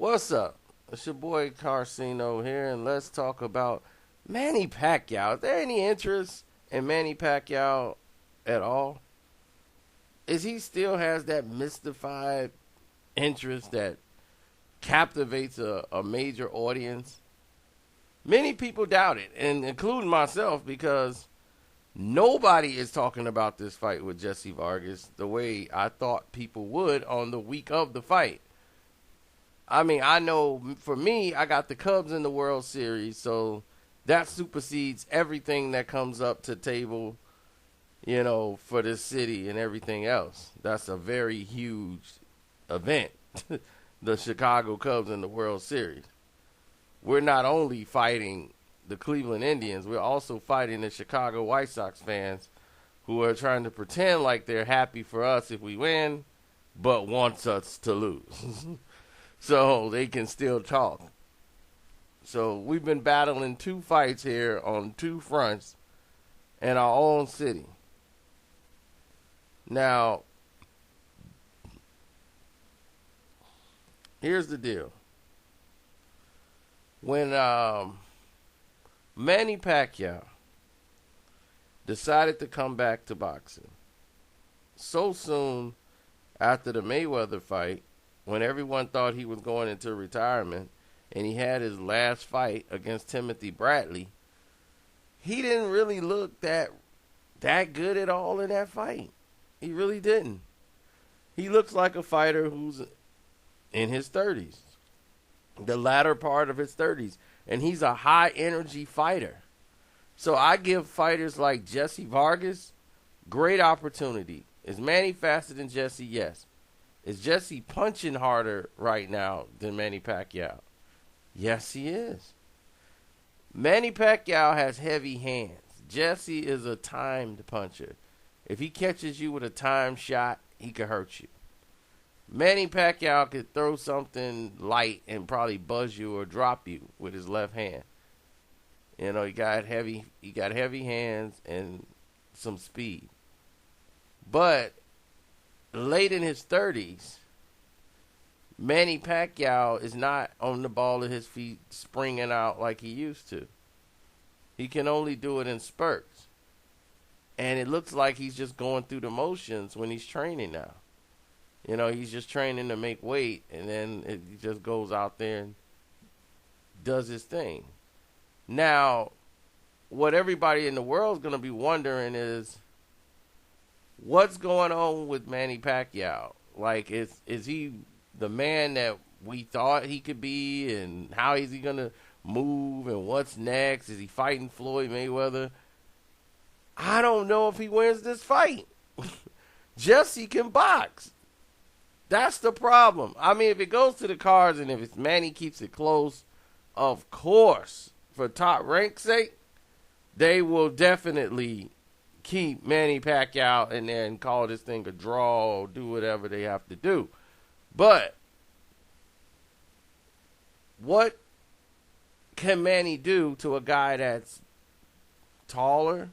What's up? It's your boy Carcino here, and let's talk about Manny Pacquiao. Is there any interest in Manny Pacquiao at all? Is he still has that mystified interest that captivates a major audience? Many people doubt it, and including myself, because nobody is talking about this fight with Jesse Vargas the way I thought people would on the week of the fight. I mean, I know for me, I got the Cubs in the World Series, so that supersedes everything that comes up to table, for this city and everything else. That's a very huge event, the Chicago Cubs in the World Series. We're not only fighting the Cleveland Indians, we're also fighting the Chicago White Sox fans who are trying to pretend like they're happy for us if we win, but wants us to lose. So they can still talk. So we've been battling two fights here on two fronts in our own city. Now, here's the deal. When Manny Pacquiao decided to come back to boxing so soon after the Mayweather fight, when everyone thought he was going into retirement and he had his last fight against Timothy Bradley, he didn't really look that good at all in that fight. He really didn't. He looks like a fighter who's in his 30s, the latter part of his 30s, and he's a high-energy fighter. So I give fighters like Jesse Vargas great opportunity. Is Manny faster than Jesse? Yes. Is Jesse punching harder right now than Manny Pacquiao? Yes, he is. Manny Pacquiao has heavy hands. Jesse is a timed puncher. If he catches you with a timed shot, he could hurt you. Manny Pacquiao could throw something light and probably buzz you or drop you with his left hand. He got heavy hands and some speed. But late in his 30s, Manny Pacquiao is not on the ball of his feet springing out like he used to. He can only do it in spurts. And it looks like he's just going through the motions when he's training now. He's just training to make weight, and then he just goes out there and does his thing. Now, what everybody in the world is going to be wondering is, what's going on with Manny Pacquiao? Like, is he the man that we thought he could be, and how is he going to move, and what's next? Is he fighting Floyd Mayweather? I don't know if he wins this fight. Jesse can box. That's the problem. I mean, if it goes to the cards and if Manny keeps it close, of course, for top rank's sake, they will definitely keep Manny Pacquiao in there and call this thing a draw or do whatever they have to do. But what can Manny do to a guy that's taller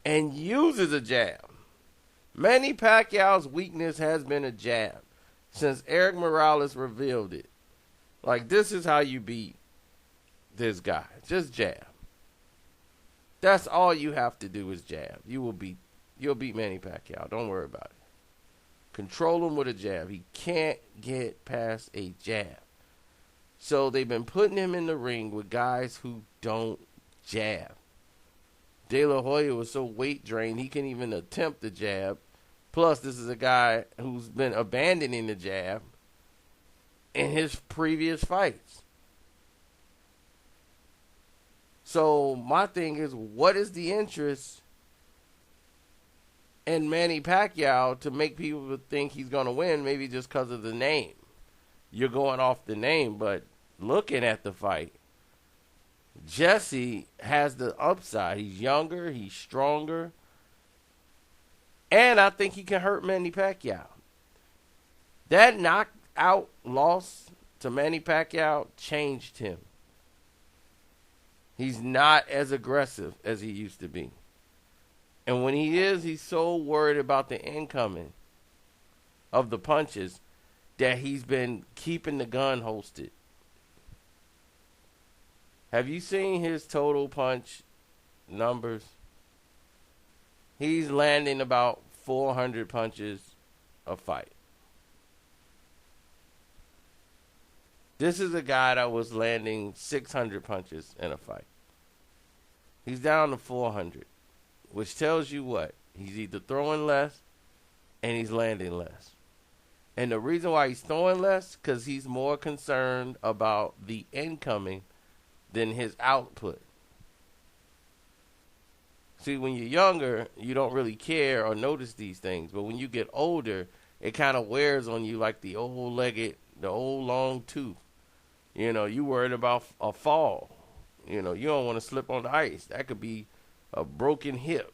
and uses a jab? Manny Pacquiao's weakness has been a jab since Eric Morales revealed it. Like, this is how you beat this guy. Just jab. That's all you have to do is jab. You'll beat Manny Pacquiao. Don't worry about it. Control him with a jab. He can't get past a jab. So they've been putting him in the ring with guys who don't jab. De La Hoya was so weight drained he couldn't even attempt the jab. Plus, this is a guy who's been abandoning the jab in his previous fights. So my thing is, what is the interest in Manny Pacquiao to make people think he's going to win? Maybe just because of the name. You're going off the name, but looking at the fight, Jesse has the upside. He's younger, he's stronger, and I think he can hurt Manny Pacquiao. That knockout loss to Manny Pacquiao changed him. He's not as aggressive as he used to be. And when he is, he's so worried about the incoming of the punches that he's been keeping the gun holstered. Have you seen his total punch numbers? He's landing about 400 punches a fight. This is a guy that was landing 600 punches in a fight. He's down to 400, which tells you what? He's either throwing less and he's landing less. And the reason why he's throwing less, because he's more concerned about the incoming than his output. See, when you're younger, you don't really care or notice these things. But when you get older, it kind of wears on you like the old long tooth. You know, you worried about a fall. You know, you don't want to slip on the ice. That could be a broken hip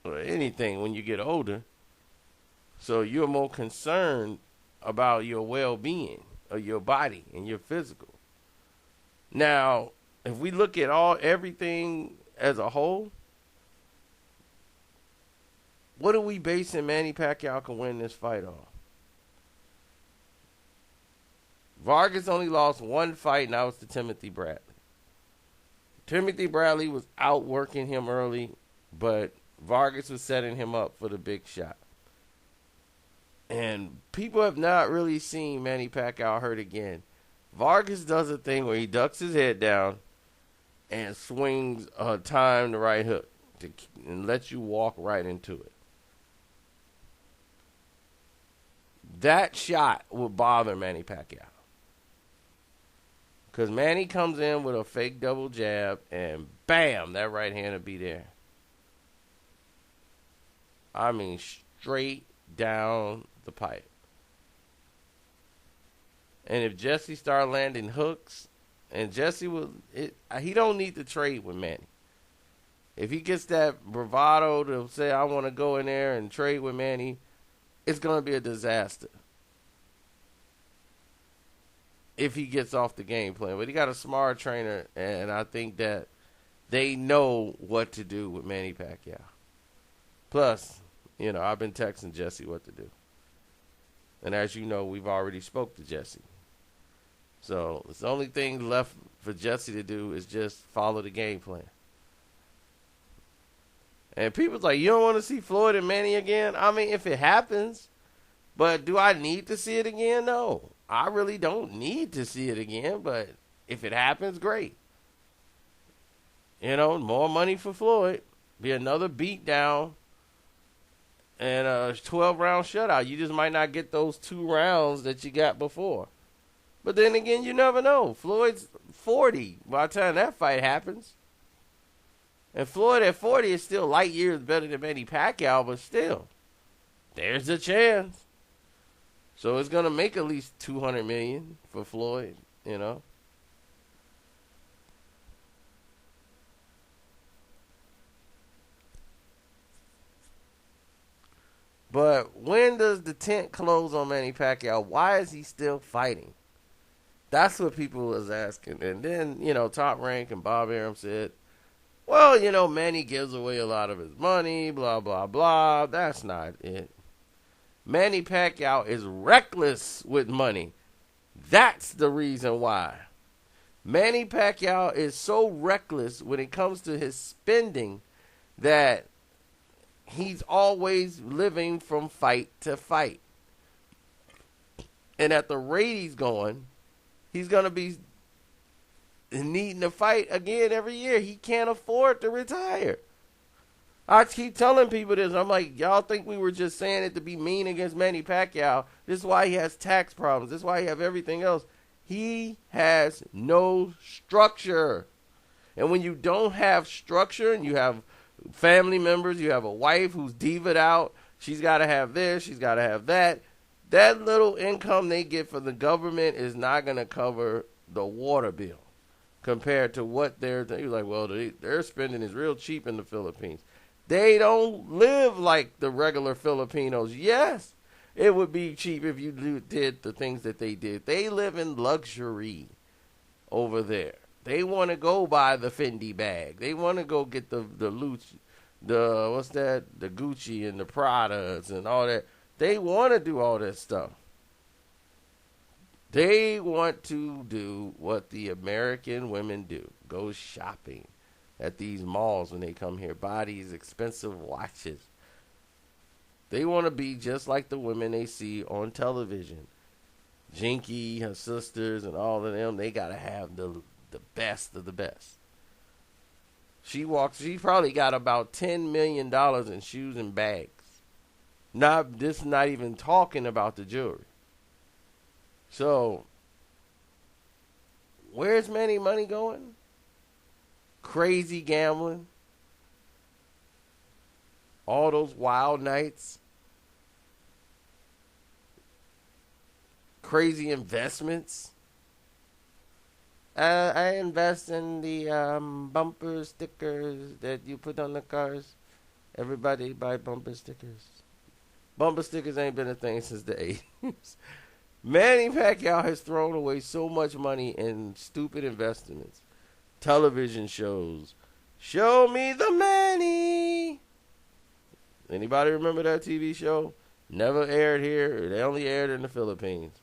or anything when you get older. So you're more concerned about your well-being of your body and your physical. Now, if we look at everything as a whole, what are we basing Manny Pacquiao can win this fight on? Vargas only lost one fight, and that was to Timothy Bradley. Timothy Bradley was outworking him early, but Vargas was setting him up for the big shot. And people have not really seen Manny Pacquiao hurt again. Vargas does a thing where he ducks his head down and swings a timed right hook and lets you walk right into it. That shot would bother Manny Pacquiao. Because Manny comes in with a fake double jab and bam, that right hand will be there. I mean, straight down the pipe. And if Jesse start landing hooks, and Jesse he don't need to trade with Manny. If he gets that bravado to say, I want to go in there and trade with Manny, it's going to be a disaster if he gets off the game plan. But he got a smart trainer, and I think that they know what to do with Manny Pacquiao. Plus, you know, I've been texting Jesse what to do. And as you know, we've already spoke to Jesse. So the only thing left for Jesse to do is just follow the game plan. And people's like, you don't want to see Floyd and Manny again? I mean, if it happens, but do I need to see it again? No. I really don't need to see it again, but if it happens, great. You know, more money for Floyd. Be another beatdown and a 12-round shutout. You just might not get those 2 rounds that you got before. But then again, you never know. Floyd's 40 by the time that fight happens. And Floyd at 40 is still light years better than Manny Pacquiao, but still, there's a chance. So it's going to make at least $200 million for Floyd, you know. But when does the tent close on Manny Pacquiao? Why is he still fighting? That's what people was asking. And then, you know, Top Rank and Bob Arum said, well, you know, Manny gives away a lot of his money, blah, blah, blah. That's not it. Manny Pacquiao is reckless with money. That's the reason why. Manny Pacquiao is so reckless when it comes to his spending that he's always living from fight to fight. And at the rate he's going, he's going to be needing to fight again every year. He can't afford to retire. I keep telling people this. I'm like, y'all think we were just saying it to be mean against Manny Pacquiao. This is why he has tax problems. This is why he has everything else. He has no structure. And when you don't have structure and you have family members, you have a wife who's diva'd out, she's got to have this, she's got to have that. That little income they get from the government is not going to cover the water bill compared to what they're like, well, their spending is real cheap in the Philippines. They don't live like the regular Filipinos. Yes, it would be cheap if you did the things that they did. They live in luxury over there. They want to go buy the Fendi bag. They want to go get the Gucci and the Pradas and all that. They want to do all that stuff. They want to do what the American women do: go shopping at these malls when they come here, buy these expensive watches. They want to be just like the women they see on television. Jinky, her sisters, and all of them, they got to have the best of the best. She probably got about $10 million in shoes and bags. Not even talking about the jewelry. So, where's Manny money going? Crazy gambling, all those wild nights, crazy investments. I invest in the bumper stickers that you put on the cars. Everybody buy bumper stickers. Bumper stickers ain't been a thing since the 80s. Manny Pacquiao has thrown away so much money in stupid investments. Television shows. Show me the Manny. Anybody remember that TV show? Never aired here. They only aired in the Philippines.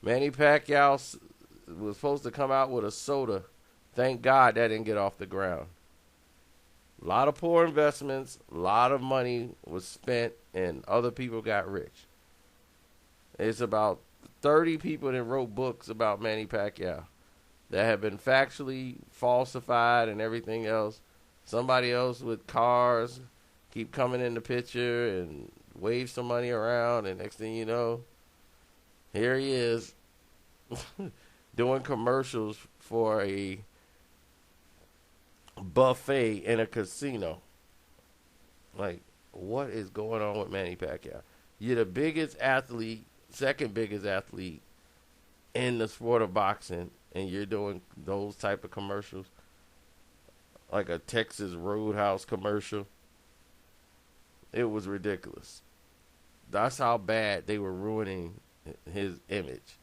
Manny Pacquiao was supposed to come out with a soda. Thank God that didn't get off the ground. A lot of poor investments. A lot of money was spent and other people got rich. It's about 30 people that wrote books about Manny Pacquiao that have been factually falsified and everything else. Somebody else with cars keep coming in the picture and wave some money around, and next thing you know, here he is doing commercials for a buffet in a casino. Like, what is going on with Manny Pacquiao? You're the biggest athlete, second biggest athlete in the sport of boxing, and you're doing those type of commercials, like a Texas Roadhouse commercial. It was ridiculous. That's how bad they were ruining his image.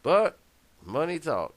But money talk.